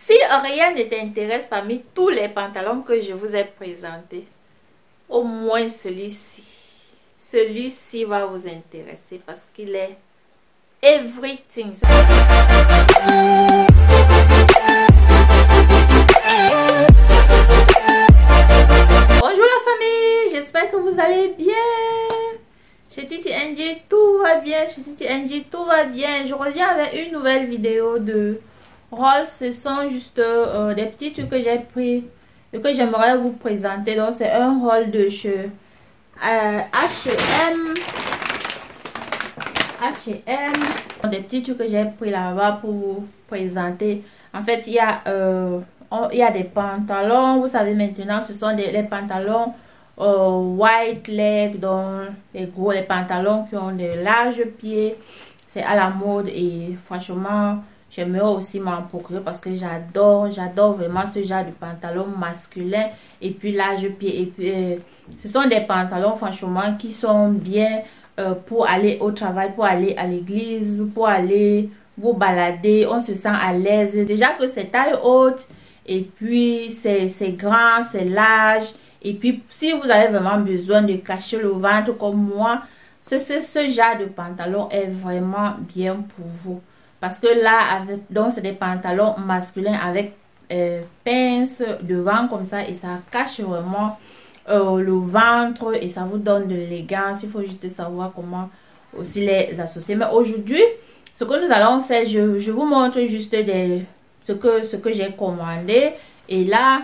Si rien ne t'intéresse parmi tous les pantalons que je vous ai présentés, au moins celui-ci. Celui-ci va vous intéresser parce qu'il est everything. Bonjour la famille, j'espère que vous allez bien. Chez Titi NG, tout va bien. Chez Titi NG, tout va bien. Je reviens avec une nouvelle vidéo de haul. Ce sont juste des petits trucs que j'ai pris et que j'aimerais vous présenter. Donc, c'est un haul de chez H&M. Des petits trucs que j'ai pris là-bas pour vous présenter. En fait, il y a des pantalons. Vous savez maintenant, ce sont les pantalons white leg, donc les pantalons qui ont de larges pieds. C'est à la mode et franchement, j'aimerais aussi m'en procurer parce que j'adore vraiment ce genre de pantalon masculin et puis large pied. Et puis, ce sont des pantalons franchement qui sont bien pour aller au travail, pour aller à l'église, pour aller vous balader. On se sent à l'aise. Déjà que c'est taille haute et puis c'est grand, c'est large. Et puis, si vous avez vraiment besoin de cacher le ventre comme moi, ce genre de pantalon est vraiment bien pour vous. Parce que là, donc c'est des pantalons masculins avec pince devant comme ça. Et ça cache vraiment le ventre et ça vous donne de l'élégance. Il faut juste savoir comment aussi les associer. Mais aujourd'hui, ce que nous allons faire, je vous montre juste ce que j'ai commandé. Et là,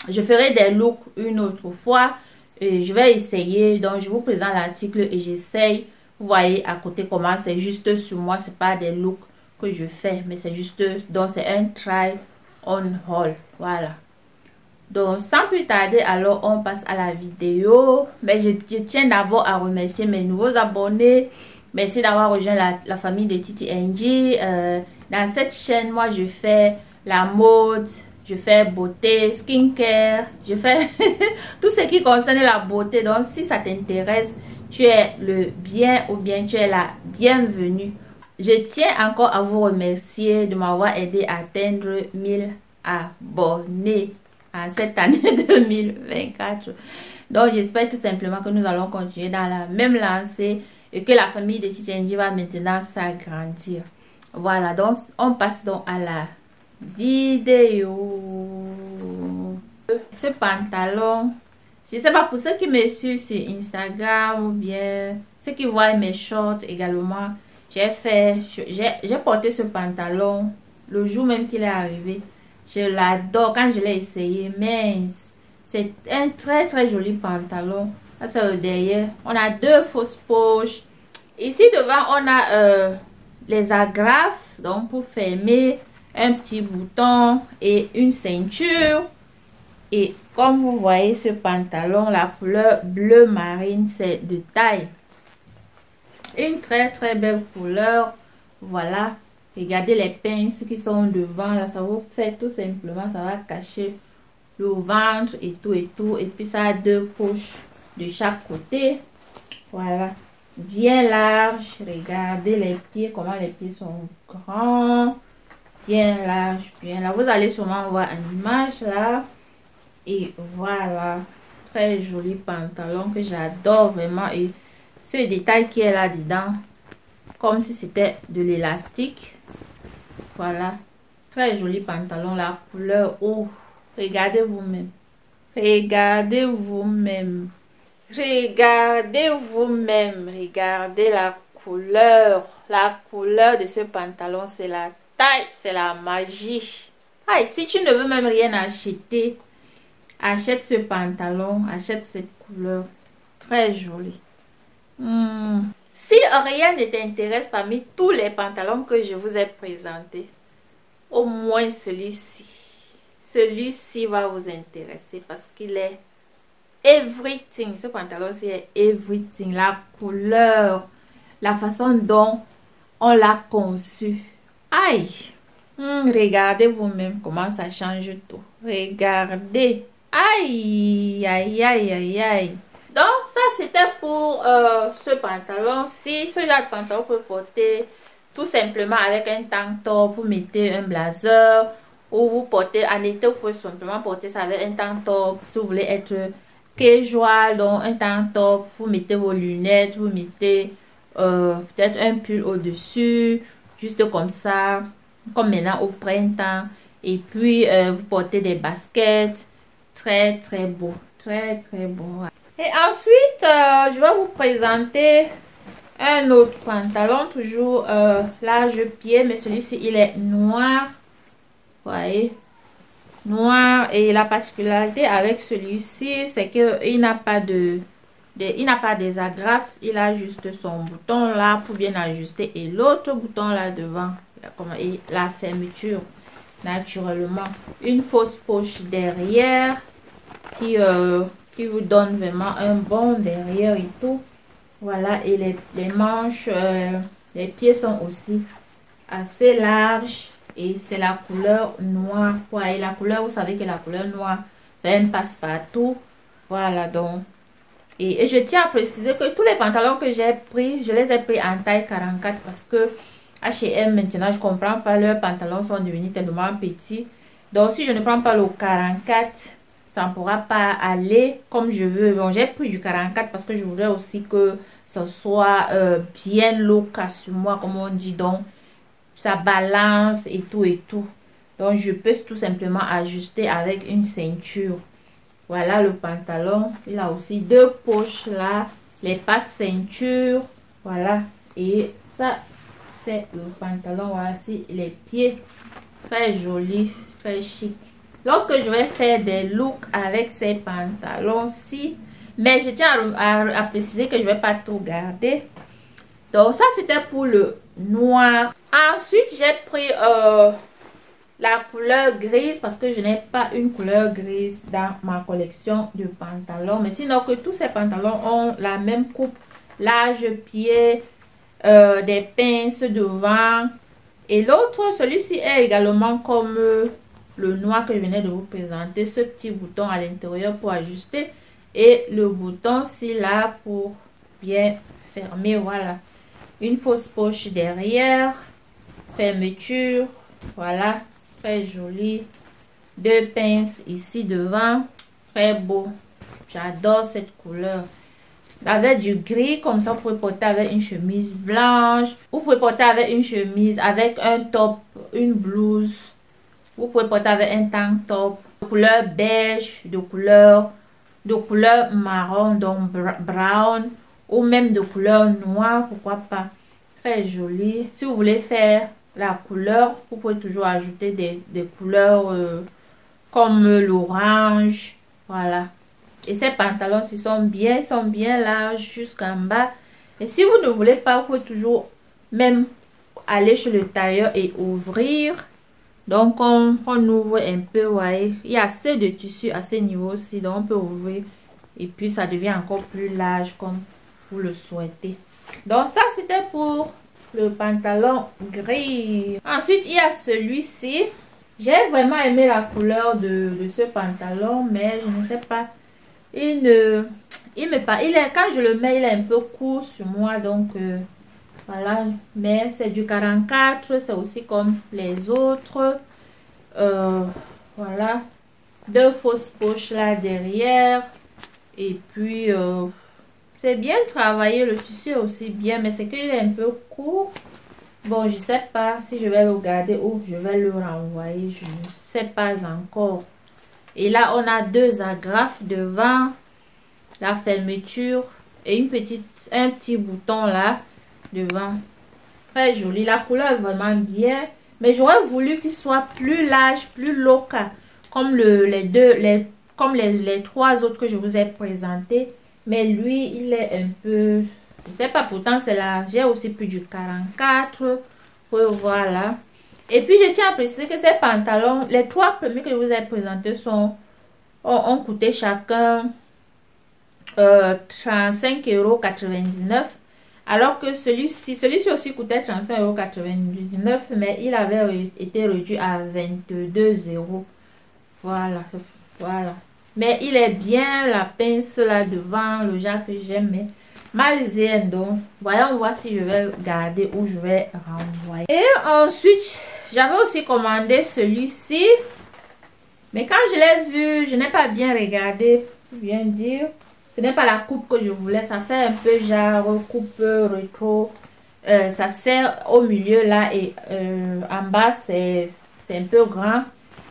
je ferai des looks une autre fois. Et je vais essayer. Donc, je vous présente l'article et j'essaye. Vous voyez à côté comment c'est juste sur moi. C'est pas des looks que je fais. Mais c'est juste. Donc, c'est un try on haul. Voilà. Donc, sans plus tarder, alors on passe à la vidéo. Mais je tiens d'abord à remercier mes nouveaux abonnés. Merci d'avoir rejoint la famille de Titi NG. Dans cette chaîne, moi, je fais la mode. Je fais beauté, skincare, je fais tout ce qui concerne la beauté. Donc, si ça t'intéresse, tu es le bien ou bien tu es la bienvenue. Je tiens encore à vous remercier de m'avoir aidé à atteindre 1000 abonnés en cette année 2024. Donc, j'espère tout simplement que nous allons continuer dans la même lancée et que la famille de Titi NG va maintenant s'agrandir. Voilà, donc on passe donc à la vidéo. Ce pantalon, je sais pas, pour ceux qui me suivent sur Instagram ou bien ceux qui voient mes shorts également, j'ai porté ce pantalon le jour même qu'il est arrivé. Je l'adore quand je l'ai essayé. Mince, c'est un très joli pantalon. Ça c'est le derrière. On a deux fausses poches. Ici devant on a les agrafes, donc pour fermer, un petit bouton et une ceinture. Et comme vous voyez ce pantalon, la couleur bleu marine, c'est de taille. Une très belle couleur. Voilà, regardez les pinces qui sont devant là, ça vous fait tout simplement, ça va cacher le ventre et tout. Et puis ça a deux poches de chaque côté. Voilà, bien large. Regardez les pieds, comment les pieds sont grands, bien large, bien là. Vous allez sûrement voir une image là. Et voilà, très joli pantalon que j'adore vraiment. Et ce détail qui est là dedans, comme si c'était de l'élastique. Voilà, très joli pantalon. La couleur, oh, regardez vous-même. Regardez vous-même. Regardez vous-même. Regardez la couleur. La couleur de ce pantalon, c'est la taille, c'est la magie. Aïe, si tu ne veux même rien acheter, achète ce pantalon, achète cette couleur. Très jolie. Si rien ne t'intéresse parmi tous les pantalons que je vous ai présentés, au moins celui-ci. Celui-ci va vous intéresser parce qu'il est everything. Ce pantalon-ci est everything. La couleur, la façon dont on l'a conçu. Aïe! Regardez vous-même comment ça change tout. Regardez. Aïe! Donc, ça, c'était pour ce pantalon-ci. Ce genre de pantalon peut porter tout simplement avec un tank top. Vous mettez un blazer Ou vous portez en été, vous pouvez simplement porter ça avec un tank top. Si vous voulez être casual, donc un tank top, vous mettez vos lunettes, vous mettez peut-être un pull au-dessus, juste comme ça, comme maintenant au printemps. Et puis vous portez des baskets, très très beau, très très beau. Et ensuite, je vais vous présenter un autre pantalon, toujours large pied, mais celui-ci il est noir. Voyez, noir. Et la particularité avec celui-ci, c'est qu'il n'a pas il n'a pas des agrafes, il a juste son bouton là pour bien ajuster et l'autre bouton là devant et la fermeture naturellement, une fausse poche derrière qui vous donne vraiment un bon derrière et tout. Voilà, et les manches, les pieds sont aussi assez larges. Et c'est la couleur noire. Ouais, et la couleur, vous savez que la couleur noire, c'est un passe-partout. Voilà, donc. Et je tiens à préciser que tous les pantalons que j'ai pris, je les ai pris en taille 44 parce que H&M, maintenant, je comprends pas, leurs pantalons sont devenus tellement petits. Donc, si je ne prends pas le 44, ça ne pourra pas aller comme je veux. Bon, j'ai pris du 44 parce que je voudrais aussi que ce soit bien look sur moi, comme on dit. Donc, ça balance et tout et tout. Donc, je peux tout simplement ajuster avec une ceinture. Voilà le pantalon. Il a aussi deux poches là. Les passes ceinture. Voilà. Et ça, c'est le pantalon. Voici les pieds. Très joli, très chic. Lorsque je vais faire des looks avec ces pantalons-ci, mais je tiens à préciser que je ne vais pas tout garder. Donc, ça, c'était pour le noir. Ensuite, j'ai pris la couleur grise parce que je n'ai pas une couleur grise dans ma collection de pantalons. Mais sinon, que tous ces pantalons ont la même coupe, large pied, des pinces devant. Et l'autre, celui-ci est également comme le noir que je venais de vous présenter. Ce petit bouton à l'intérieur pour ajuster. Et le bouton-ci là pour bien fermer. Voilà. Une fausse poche derrière. Fermeture. Voilà. Très joli. Deux pinces ici devant. Très beau. J'adore cette couleur. Avec du gris, comme ça, vous pouvez porter avec une chemise blanche. Vous pouvez porter avec une chemise, avec un top, une blouse. Vous pouvez porter avec un tank top. De couleur beige, de couleur marron, donc brown. Ou même de couleur noire, pourquoi pas. Très joli. Si vous voulez faire la couleur, vous pouvez toujours ajouter des couleurs comme l'orange. Voilà. Et ces pantalons, ils sont bien larges jusqu'en bas. Et si vous ne voulez pas, vous pouvez toujours même aller chez le tailleur et ouvrir. Donc, on ouvre un peu, voyez. Il y a assez de tissu à ce niveau-ci. Donc, on peut ouvrir. Et puis, ça devient encore plus large comme vous le souhaitez. Donc, ça, c'était pour le pantalon gris. Ensuite, il y a celui-ci. J'ai vraiment aimé la couleur de ce pantalon, mais je ne sais pas. Quand je le mets, il est un peu court sur moi, donc voilà. Mais c'est du 44, c'est aussi comme les autres. Voilà. Deux fausses poches là derrière. Et puis, c'est bien travaillé, le tissu est aussi bien, mais c'est qu'il est un peu court. Bon, je ne sais pas si je vais le garder ou je vais le renvoyer, je ne sais pas encore. Et là, on a deux agrafes devant, la fermeture et un petit bouton là devant. Très joli. La couleur est vraiment bien. Mais j'aurais voulu qu'il soit plus large, plus look, comme les trois autres que je vous ai présentés. Mais lui, il est un peu... Je sais pas, pourtant c'est là. J'ai aussi plus du 44. Voilà. Et puis, je tiens à préciser que ces pantalons, les trois premiers que je vous ai présentés ont coûté chacun 35,99 €. Alors que celui-ci aussi coûtait 35,99 €, mais il avait été réduit à 22 €. Voilà. Voilà. Mais il est bien, la pince là devant, le genre que j'aime, mais malzien. Donc, voyons voir si je vais garder ou je vais renvoyer. Et ensuite, j'avais aussi commandé celui-ci. Mais quand je l'ai vu, je n'ai pas bien regardé, pour bien dire. Ce n'est pas la coupe que je voulais. Ça fait un peu genre coupe rétro. Ça sert au milieu là et en bas c'est un peu grand.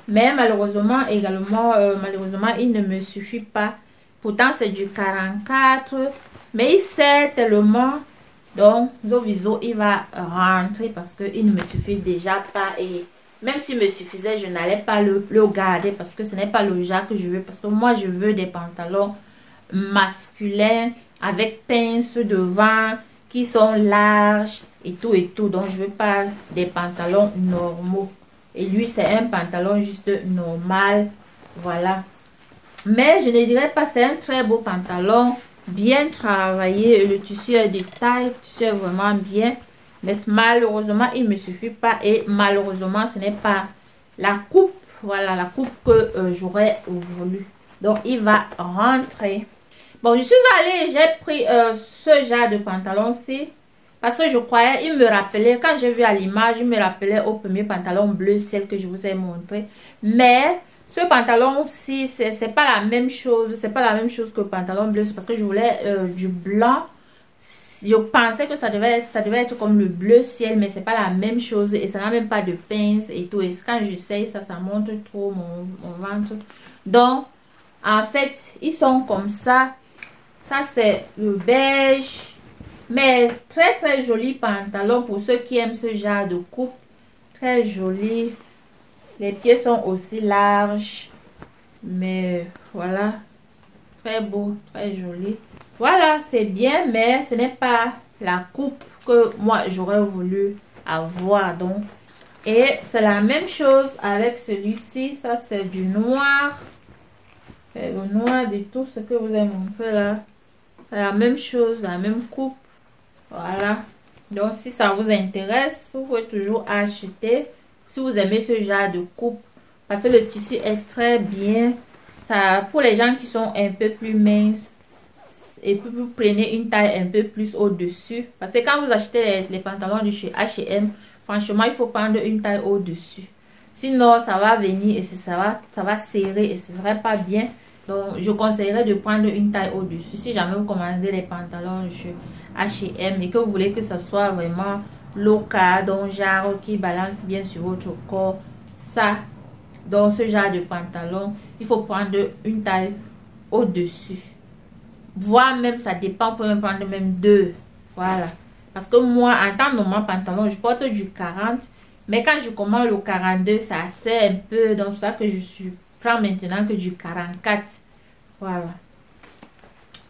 Mais malheureusement également, malheureusement il ne me suffit pas. Pourtant c'est du 44. Mais il sert tellement. Donc, Zoviso, il va rentrer parce qu'il ne me suffit déjà pas. Et même s'il me suffisait, je n'allais pas le garder parce que ce n'est pas le genre que je veux. Parce que moi, je veux des pantalons masculins avec pince devant qui sont larges et tout et tout. Donc, je veux pas des pantalons normaux. Et lui, c'est un pantalon juste normal. Voilà. Mais je ne dirais pas, c'est un très beau pantalon. Bien travaillé, le tissu est de taille, le tissu est vraiment bien, mais malheureusement il ne me suffit pas et malheureusement ce n'est pas la coupe, voilà la coupe que j'aurais voulu. Donc il va rentrer. Bon, je suis allée, j'ai pris ce genre de pantalon-ci parce que je croyais, il me rappelait, quand j'ai vu à l'image, il me rappelait au premier pantalon bleu, celle que je vous ai montré, mais ce pantalon-ci, c'est pas la même chose. C'est pas la même chose que le pantalon bleu. C'est parce que je voulais du blanc. Je pensais que ça devait être comme le bleu ciel, mais c'est pas la même chose. Et ça n'a même pas de pince et tout. Et quand j'essaye, ça monte trop mon ventre. Donc, en fait, ils sont comme ça. Ça, c'est le beige. Mais très, très joli pantalon pour ceux qui aiment ce genre de coupe. Très joli. Les pieds sont aussi larges. Mais voilà. Très beau, très joli. Voilà, c'est bien, mais ce n'est pas la coupe que moi j'aurais voulu avoir. Donc, et c'est la même chose avec celui-ci. Ça, c'est du noir. C'est le noir de tout ce que vous avez montré là. C'est la même chose, la même coupe. Voilà. Donc, si ça vous intéresse, vous pouvez toujours acheter. Si vous aimez ce genre de coupe, parce que le tissu est très bien. Ça, pour les gens qui sont un peu plus minces, et puis vous prenez une taille un peu plus au-dessus. Parce que quand vous achetez les pantalons de chez H&M, franchement, il faut prendre une taille au-dessus. Sinon, ça va venir et ça va serrer et ce ne serait pas bien. Donc, je conseillerais de prendre une taille au-dessus. Si jamais vous commandez les pantalons de chez H&M et que vous voulez que ça soit vraiment local, donc genre qui balance bien sur votre corps, ça, dans ce genre de pantalon, il faut prendre une taille au-dessus. Voire même, ça dépend, on peut même prendre même deux. Voilà. Parce que moi, en temps normal, pantalon, je porte du 40. Mais quand je commande le 42, ça sert un peu. Donc, c'est ça que prends maintenant que du 44. Voilà.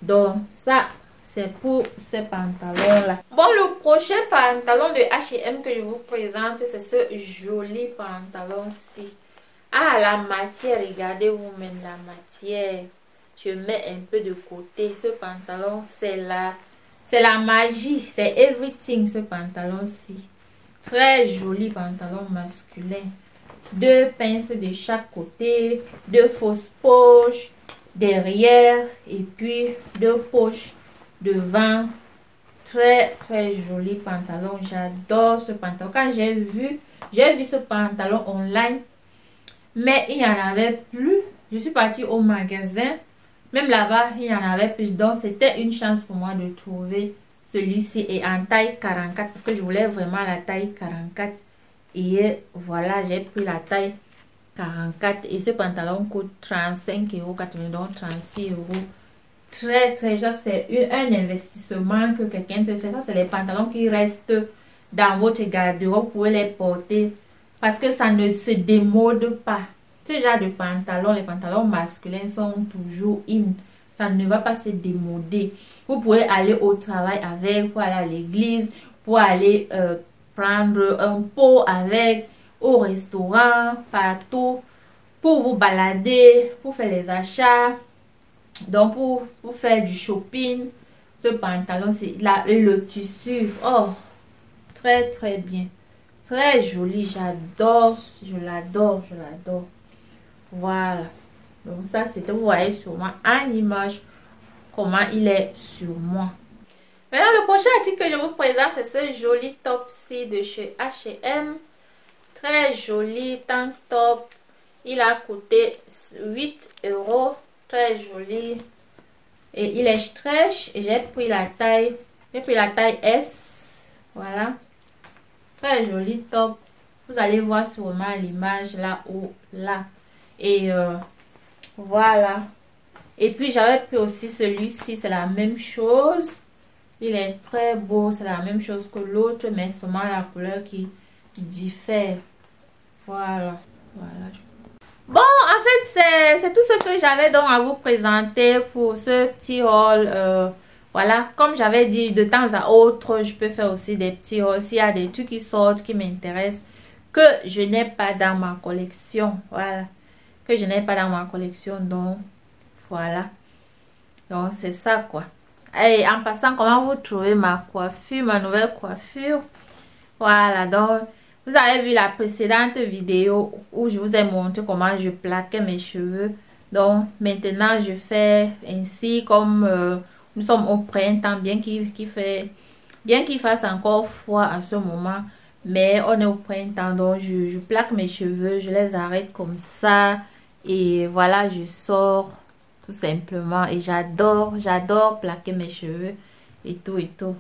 Donc, ça, c'est pour ces pantalons-là. Bon, le prochain pantalon de H&M que je vous présente, c'est ce joli pantalon-ci. Ah, la matière, regardez-vous-même la matière. Je mets un peu de côté. Ce pantalon, c'est la magie. C'est everything, ce pantalon-ci. Très joli pantalon masculin. Deux pinces de chaque côté. Deux fausses poches derrière. Et puis, deux poches devant. Très, très joli pantalon. J'adore ce pantalon. Quand j'ai vu ce pantalon online. Mais il n'y en avait plus. Je suis partie au magasin. Même là-bas, il y en avait plus. Donc, c'était une chance pour moi de trouver celui-ci. Et en taille 44. Parce que je voulais vraiment la taille 44. Et voilà, j'ai pris la taille 44. Et ce pantalon coûte 35,80 €. Donc, 36 €. Très, très, c'est un investissement que quelqu'un peut faire. Ça, c'est les pantalons qui restent dans votre garde-robe. Vous pouvez les porter. Parce que ça ne se démode pas. Ce genre de pantalons, les pantalons masculins sont toujours in. Ça ne va pas se démoder. Vous pouvez aller au travail avec, pour aller à l'église, pour aller prendre un pot avec, au restaurant, partout, pour vous balader, pour faire les achats. Donc, pour faire du shopping, ce pantalon, c'est là, et le tissu, oh, très, très bien. Très joli, j'adore, je l'adore, je l'adore. Voilà. Donc ça, c'était, vous voyez sur moi en image comment il est sur moi. Maintenant, le prochain article que je vous présente, c'est ce joli top-ci de chez H&M. Très joli tank top. Il a coûté 8 euros. Très joli. Et il est stretch. Et j'ai pris la taille. J'ai pris la taille S. Voilà. Très joli top. Vous allez voir sûrement l'image là ou là. Et voilà. Et puis j'avais pris aussi celui-ci. C'est la même chose. Il est très beau. C'est la même chose que l'autre. Mais seulement la couleur qui diffère. Voilà. Voilà. Bon, en fait, c'est tout ce que j'avais donc à vous présenter pour ce petit haul. Voilà, comme j'avais dit, de temps à autre, je peux faire aussi des petits hauls. S'il y a des trucs qui sortent, qui m'intéressent, que je n'ai pas dans ma collection. Voilà, que je n'ai pas dans ma collection. Donc, voilà. Donc, c'est ça, quoi. Et en passant, comment vous trouvez ma coiffure, ma nouvelle coiffure? Voilà, donc... Vous avez vu la précédente vidéo où je vous ai montré comment je plaquais mes cheveux. Donc, maintenant, je fais ainsi comme nous sommes au printemps, bien qu'il fasse encore froid à ce moment. Mais on est au printemps, donc je plaque mes cheveux, je les arrête comme ça. Et voilà, je sors tout simplement. Et j'adore plaquer mes cheveux et tout et tout.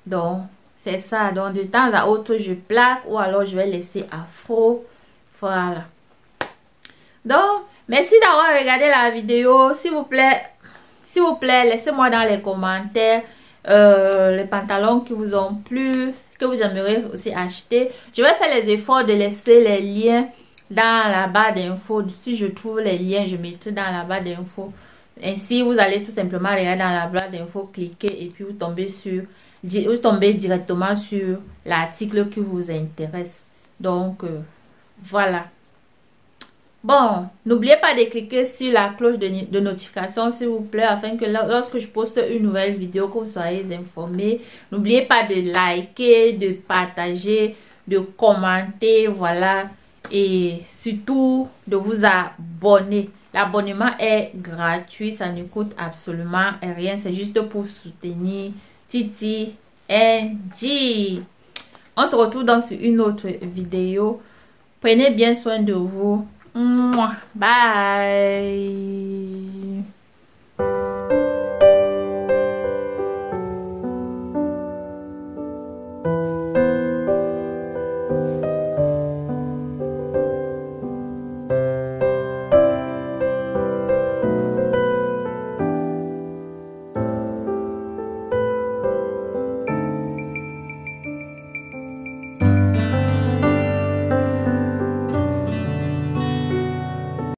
Donc... c'est ça, donc de temps à autre, je plaque ou alors je vais laisser afro. Voilà. Donc, merci d'avoir regardé la vidéo. S'il vous plaît, laissez-moi dans les commentaires les pantalons qui vous ont plu, que vous aimeriez aussi acheter. Je vais faire les efforts de laisser les liens dans la barre d'infos. Si je trouve les liens, je mettrai dans la barre d'infos. Ainsi, vous allez tout simplement regarder dans la barre d'infos, cliquer et puis vous tombez directement sur l'article qui vous intéresse. Donc, voilà. Bon, n'oubliez pas de cliquer sur la cloche de notification, s'il vous plaît, afin que lorsque je poste une nouvelle vidéo, que vous soyez informés. N'oubliez pas de liker, de partager, de commenter, voilà. Et surtout, de vous abonner. L'abonnement est gratuit, ça ne coûte absolument rien. C'est juste pour soutenir Titi NG. On se retrouve dans une autre vidéo. Prenez bien soin de vous. Bye.